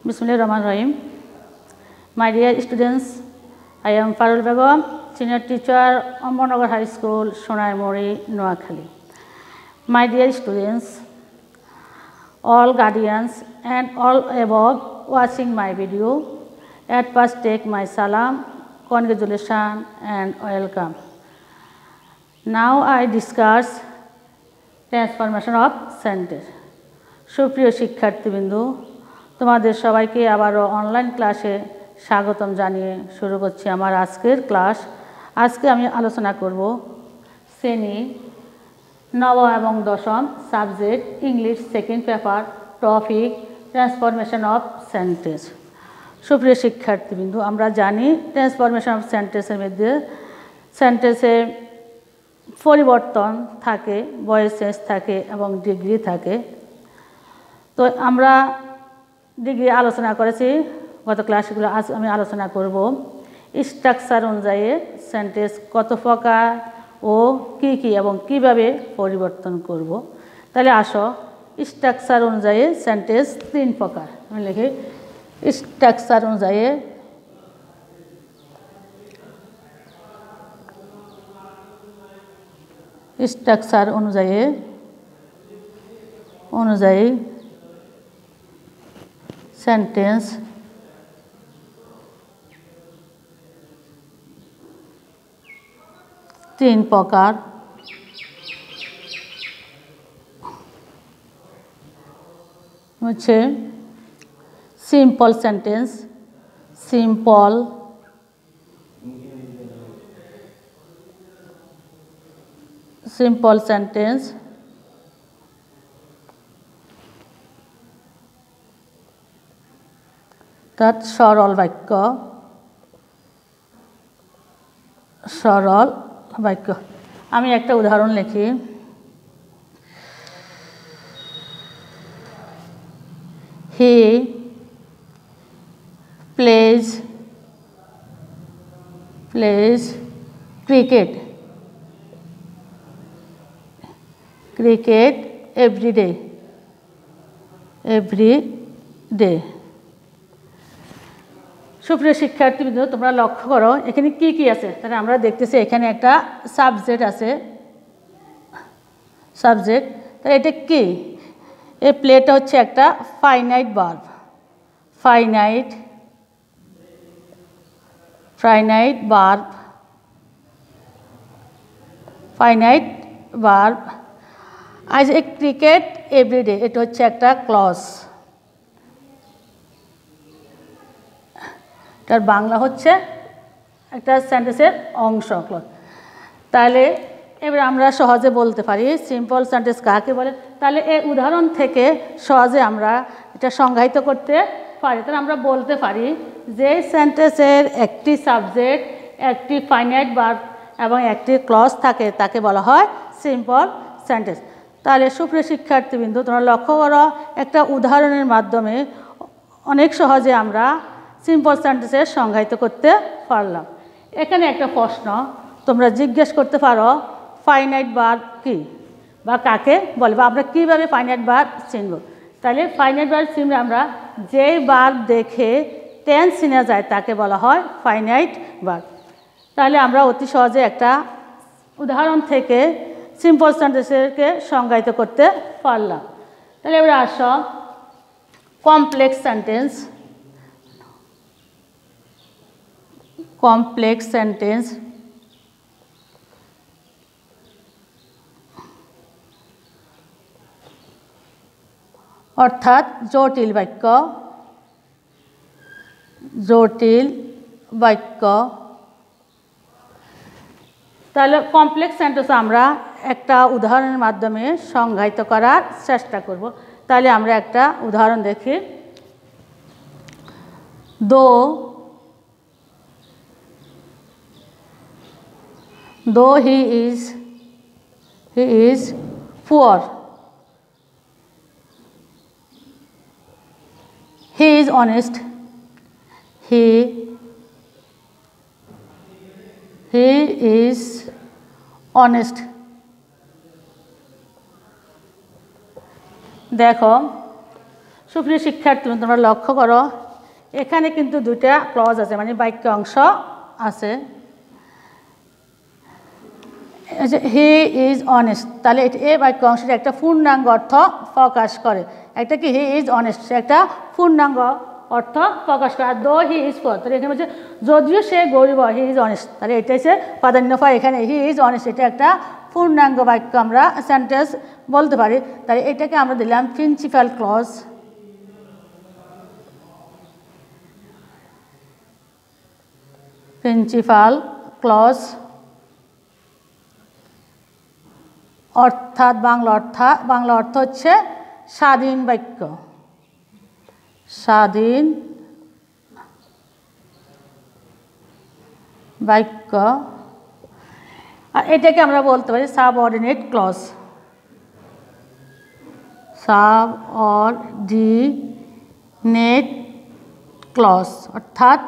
Bismillahirrahmanirrahim. My dear students, I am Farul Begum, Senior Teacher, Ambarnagar High School, Sonaimori, Noakhali. My dear students, all guardians and all above watching my video, at first take my salam, congratulations and welcome. Now I discuss transformation of sentence. সুপ্রিয় শিক্ষার্থীবৃন্দ, তোমাদের সবাইকে আবারও online ক্লাসে স্বাগতম জানিয়ে শুরু করছি আমার আজকের ক্লাস। আজকে আমি আলোচনা করব শ্রেণী নবম এবং দশম subject English second paper topic transformation of sentence. সুপ্রিয় শিক্ষার্থীবৃন্দ, আমরা জানি ট্রান্সফরমেশন অফ সেন্টেন্সের মধ্যে সেন্টেন্সে পরিবর্তন থাকে, ভয়েস চেঞ্জ থাকে এবং ডিগ্রি থাকে। তো আমরা ডিগ্রি আলোচনা করেছি গত ক্লাসগুলো। আজ আমি আলোচনা করব স্ট্রাকচার অনুযায়ী সেন্টেন্স কত প্রকার ও কী কী এবং কীভাবে পরিবর্তন করব। তাহলে আসো, স্ট্রাকচার অনুযায়ী সেন্টেন্স তিন প্রকার। আমি লিখি স্ট্রাকচার অনুযায়ী সেন্টেন্স তিন প্রকার। হচ্ছে সিম্পল সেন্টেন্স, সিম্পল সেন্টেন্স, তাত সরল বাক্য, আমি একটা উদাহরণ লিখি। He plays cricket every day. সুপ্রিয় শিক্ষার্থীবৃন্দ, তোমরা লক্ষ্য করো এখানে কি কি আছে। তাহলে আমরা দেখতেছি এখানে একটা সাবজেক্ট আছে, তাহলে এটা কি? এই প্লেটা হচ্ছে একটা ফাইনাইট ভার্ব, আজ এ ক্রিকেট এভরিডে, এটা হচ্ছে একটা ক্লজ। এটার বাংলা হচ্ছে একটা সেন্টেন্সের অংশ, ক্লজ। তাহলে এবার আমরা সহজে বলতে পারি সিম্পল সেন্টেন্স কাকে বলে। তাহলে এই উদাহরণ থেকে সহজে আমরা এটা সংজ্ঞায়িত করতে পারি। তাহলে আমরা বলতে পারি যে সেন্টেন্সের একটি সাবজেক্ট, একটি ফাইনাইট ভার্ব এবং একটি ক্লজ থাকে, তাকে বলা হয় সিম্পল সেন্টেন্স। তাহলে সুপ্রিয় শিক্ষার্থীবৃন্দ, তোমরা লক্ষ্য করো একটা উদাহরণের মাধ্যমে অনেক সহজে আমরা সিম্পল সেন্টেন্সের সংজ্ঞায়িত করতে পারলাম। এখানে একটা প্রশ্ন তোমরা জিজ্ঞেস করতে পারো, ফাইনাইট ভার্ব কি বা কাকে বলে, বা আমরা কীভাবে ফাইনাইট ভার্ব চিনব। তাহলে ফাইনাইট ভার্ব চিনবে আমরা যেই ভার্ব দেখে টেন্স চিনা যায় তাকে বলা হয় ফাইনাইট ভার্ব। তাহলে আমরা অতি সহজে একটা উদাহরণ থেকে সিম্পল সেন্টেন্সকে সংজ্ঞায়িত করতে পারলাম। তাহলে এবার আসো কমপ্লেক্স সেন্টেন্স, অর্থাৎ জটিল বাক্য। তাহলে কমপ্লেক্স সেন্টেন্স আমরা একটা উদাহরণের মাধ্যমে সংজ্ঞায়িত করার চেষ্টা করব। তাহলে আমরা একটা উদাহরণ দেখি। Though he is poor, he is honest. He is honest. দেখো সুপ্রিয় শিক্ষার্থী তোমরা লক্ষ্য করো এখানে কিন্তু দুইটা ক্লজ আছে মানে বাক্য অংশ আছে হি ইজ অনেস্ট তাহলে এই বাক্য অংশটা একটা পূর্ণাঙ্গ অর্থ প্রকাশ করে একটা কি হি ইজ অনেস্ট সে একটা পূর্ণাঙ্গ অর্থ প্রকাশ করে আর দো হি ইজ ফর তাহলে এখানে বলছে যদিও সে গরিব হি ইজ অনেস্ট তাহলে এটা হচ্ছে প্রাধান্য পায় এখানে হি ইজ অনেস্ট এটা একটা পূর্ণাঙ্গ বাক্য আমরা সেন্টেন্স বলতে পারি তাই এটাকে আমরা দিলাম প্রিন্সিপাল ক্লজ প্রিন্সিপাল ক্লজ অর্থাৎ বাংলা অর্থ হচ্ছে স্বাধীন বাক্য স্বাধীন বাক্য আর এটাকে আমরা বলতে পারি সাবঅর্ডিনেট ক্লজ সাবঅর্ডিনেট ক্লজ অর্থাৎ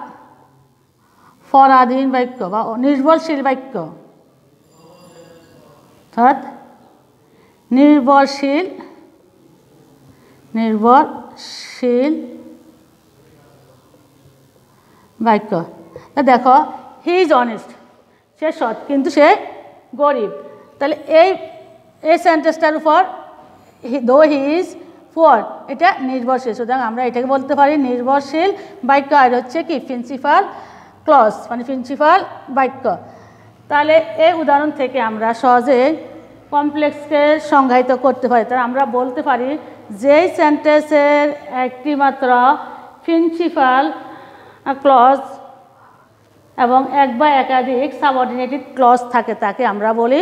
পরাধীন বাক্য বা নির্ভরশীল বাক্য অর্থাৎ নির্ভরশীল বাক্য দেখো হি ইজ অনেস্ট সে সৎ কিন্তু সে গরিব তাহলে এই সেন্টেন্সটার উপর দো হি ইজ পুয়ার এটা নির্ভরশীল সুতরাং আমরা এটাকে বলতে পারি নির্ভরশীল বাক্য আর হচ্ছে কি প্রিন্সিপাল ক্লজ মানে প্রিন্সিপাল বাক্য তাহলে এই উদাহরণ থেকে আমরা সহজে কমপ্লেক্সকে সংজ্ঞায়িত করতে পারি তাহলে আমরা বলতে পারি যেই সেন্টেন্সের একটি মাত্র প্রিন্সিপাল ক্লজ এবং এক বা একাধিক সাবঅর্ডিনেটেড ক্লজ থাকে তাকে আমরা বলি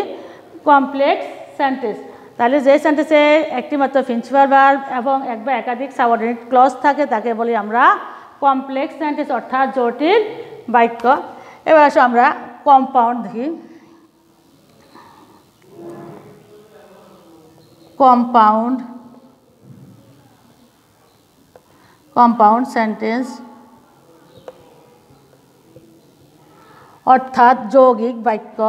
কমপ্লেক্স সেন্টেন্স তাহলে যে সেন্টেন্সে একটি মাত্র প্রিন্সিপাল ভার্ব এবং এক বা একাধিক সাবঅর্ডিনেট ক্লজ থাকে তাকে বলি আমরা কমপ্লেক্স সেন্টেন্স অর্থাৎ জটিল বাক্য এবার আসো আমরা কম্পাউন্ড দেখি কম্পাউন্ড সেন্টেন্স অর্থাৎ যৌগিক বাক্য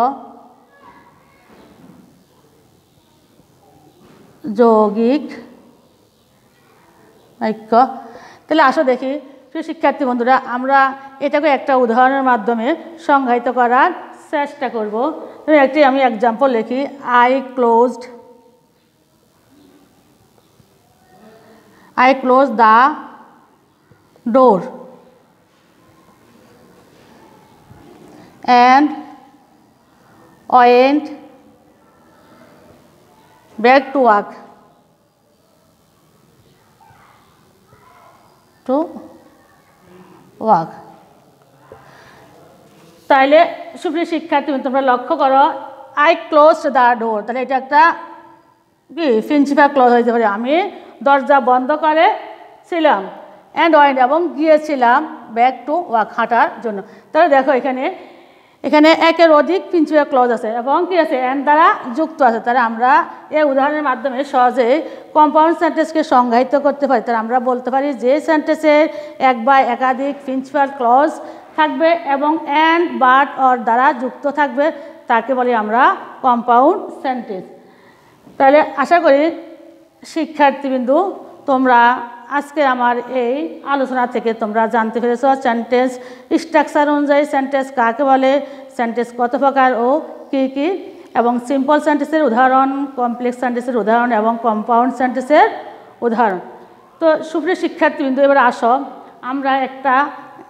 তাহলে আসো দেখি প্রিয় শিক্ষার্থী বন্ধুরা আমরা এটাকে একটা উদাহরণের মাধ্যমে সংজ্ঞায়িত করার চেষ্টা করব একটি আমি এক্সাম্পল লিখি I closed the door and went back to work. তাইলে সুপ্রিয় শিক্ষার্থী তোমরা লক্ষ্য করো I closed the door তাহলে এটা একটা কি প্রিন্সিপাল ক্লজ হইতে পারে আমি দরজা বন্ধ করেছিলাম অ্যান্ড ওয়েন্ট এবং গিয়েছিলাম ব্যাক টু ওয়ার্ক হাঁটার জন্য তাহলে দেখো এখানে একের অধিক প্রিন্সিপাল ক্লজ আছে এবং কি আছে অ্যান্ড দ্বারা যুক্ত আছে তাহলে আমরা এই উদাহরণের মাধ্যমে সহজে কম্পাউন্ড সেন্টেন্সকে সংজ্ঞায়িত করতে পারি তাহলে আমরা বলতে পারি যে সেন্টেন্সের এক বা একাধিক প্রিন্সিপাল ক্লজ থাকবে এবং অ্যান্ড বাট অর দ্বারা যুক্ত থাকবে তাকে বলি আমরা কম্পাউন্ড সেন্টেন্স তাহলে আশা করি শিক্ষার্থীবৃন্দু তোমরা আজকে আমার এই আলোচনা থেকে তোমরা জানতে পেরেছ সেন্টেন্স স্ট্রাকচার অনুযায়ী সেন্টেন্স কাকে বলে সেন্টেন্স কত প্রকার ও কী কী এবং সিম্পল সেন্টেন্সের উদাহরণ কমপ্লেক্স সেন্টেন্সের উদাহরণ এবং কম্পাউন্ড সেন্টেন্সের উদাহরণ তো সুপ্রিয় শিক্ষার্থীবৃন্দু এবার আসো আমরা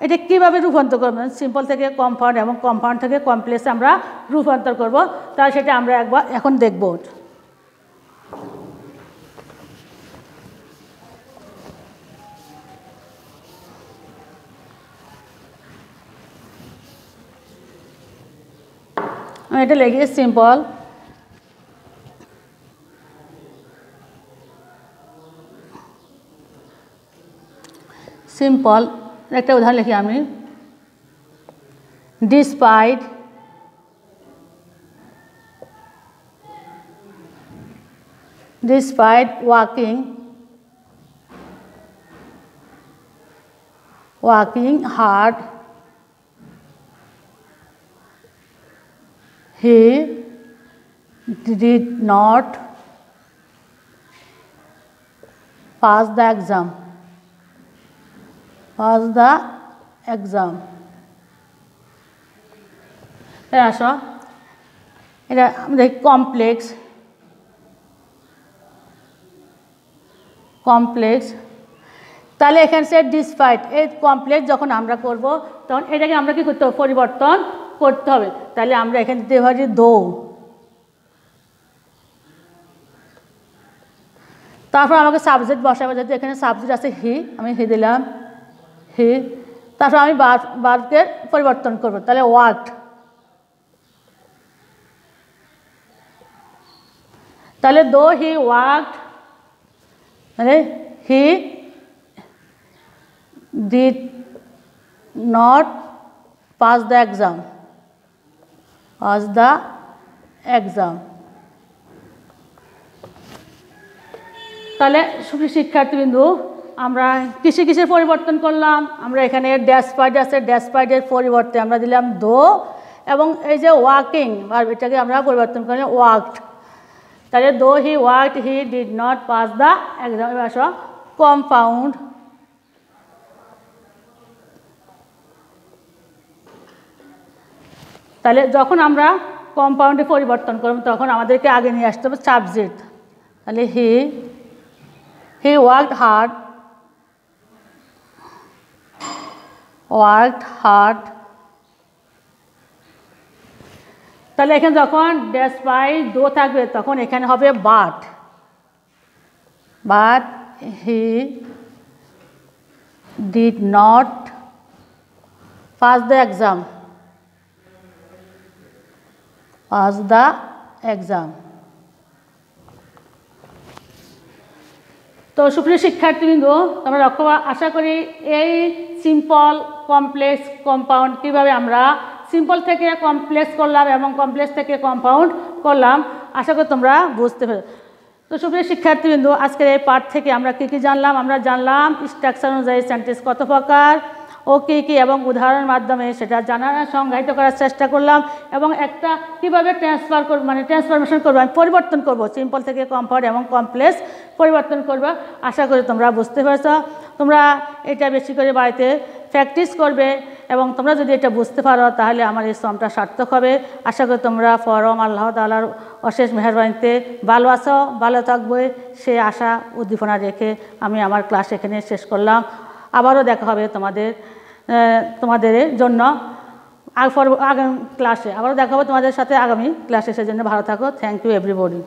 এটা কীভাবে রূপান্তর করবো সিম্পল থেকে কম্পাউন্ড এবং কম্পাউন্ড থেকে কমপ্লেক্সে আমরা রূপান্তর করব তাহলে সেটা আমরা একবার এখন দেখব আমি এটা লিখি সিম্পল একটা উদাহরণ লিখি আমি despite working hard he did not pass the exam was the exam. আসো এটা আমাদের কমপ্লেক্স তাহলে এখানে সে ডিসপাইট এই কমপ্লেক্স যখন আমরা করব তখন এটাকে আমরা কি করতে হবে পরিবর্তন করতে হবে তাহলে আমরা এখানে দিতে পারি দো তারপর আমাকে সাবজেক্ট বসাবো যেহেতু এখানে সাবজেক্ট আছে হি আমি হি দিলাম হি তারপর আমি বারকে পরিবর্তন করব তাহলে ওয়ার্কড তাহলে দো হি ওয়ার্কড মানে হি did not pass the exam তাহলে সুপ্রিয় শিক্ষার্থীবৃন্দু আমরা কিসের পরিবর্তন করলাম আমরা এখানে ড্যাশপাইড আছে ড্যাশপাইডের পরিবর্তে আমরা দিলাম দো এবং এই যে ওয়াকিং ভার্ব এটাকে আমরা পরিবর্তন করলাম ওয়ার্কড তাহলে দো হি worked he did not pass the exam এবার আসো কম্পাউন্ড তাহলে যখন আমরা কম্পাউন্ডে পরিবর্তন করব তখন আমাদেরকে আগে নিয়ে আসতে হবে সাবজেক্ট তাহলে হি ওয়ার্কড হার্ড তাহলে এখানে যখন ডেসপাইট দো থাকবে তখন এখানে হবে but he did not pass the exam তো সুপ্রিয় শিক্ষার্থীবৃন্দ তোমরা আশা করি এই সিম্পল কমপ্লেক্স কম্পাউন্ড কীভাবে আমরা সিম্পল থেকে কমপ্লেক্স করলাম এবং কমপ্লেক্স থেকে কম্পাউন্ড করলাম আশা করি তোমরা বুঝতে পারো তো সুপ্রিয় শিক্ষার্থীবৃন্দ আজকের এই পাঠ থেকে আমরা কী জানলাম আমরা জানলাম স্ট্রাকচার অনুযায়ী সেন্টেন্স কত প্রকার ও কী এবং উদাহরণের মাধ্যমে সেটা জানার সংজ্ঞায়িত করার চেষ্টা করলাম এবং একটা কীভাবে ট্রান্সফরমেশন করবো আমি পরিবর্তন করব সিম্পল থেকে কমফর্ট এবং কমপ্লেক্স পরিবর্তন করব আশা করি তোমরা বুঝতে পেরেছ তোমরা এটা বেশি করে বাড়িতে প্র্যাকটিস করবে এবং তোমরা যদি এটা বুঝতে পারো তাহলে আমার এই শ্রমটা সার্থক হবে আশা করি তোমরা পরম আল্লাহ তাআলার অশেষ মেহেরবানিতে ভালো আছো ভালো থাকবে সে আশা উদ্দীপনা রেখে আমি আমার ক্লাস এখানে শেষ করলাম আবারও দেখা হবে তোমাদের জন্য আগামী ক্লাসে আবারও দেখা হবে তোমাদের সাথে আগামী ক্লাসে সেজন্য ভালো থাকো থ্যাংক ইউ এভরিবডি